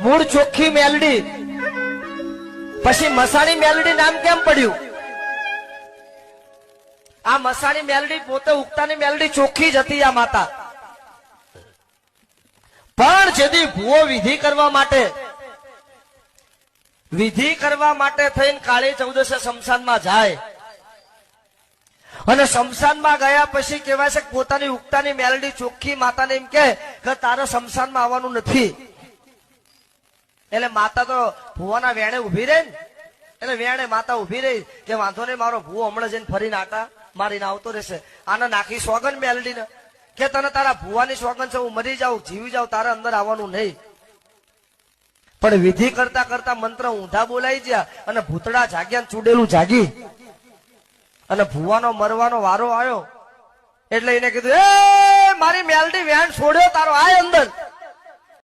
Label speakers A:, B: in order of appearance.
A: મૂળ ચોખ્ખી મેલડી, પછી મસાણી મેલડી નામ કેમ પડ્યું? આ મસાણી મેલડી પોતે ઉગતાની મેલડી ચોખ્ખી જ હતી આ માતા. પણ જેથી ભૂવો વિધિ કરવા માટે થઈને કાળી ચૌદસે શમશાનમાં જાય અને શમશાનમાં ગયા પછી કહેવાય છે કે પોતાની ઉગતાની મેલડી ચોખ્ખી માતાને એમ કે તારે શમશાનમાં આવવાનું નથી. એટલે માતા તો ભૂવાના વેણે ઉભી રહી ને, એટલે વેણે માતા ઉભી રહી કે વાંધો નહીં, મારો ભૂવો હમણાં જઈને ફરીને આટા મારીને આવતો રહેશે. આને નાખી સોગન મેલડીને કે તને તારા ભૂવાની સોગન છે, હું મરી જાઉં જીવી જાઉં, તારે અંદર આવવાનું નહીં. પણ વિધિ કરતા કરતા મંત્ર ઊંધા બોલાઈ ગયા અને ભૂતડા જાગ્યા, ચૂડેલું જાગી અને ભૂવાનો મરવાનો વારો આવ્યો. એટલે એને કીધું, એ મારી મેલડી વેણ છોડ્યો તારો, આય અંદર.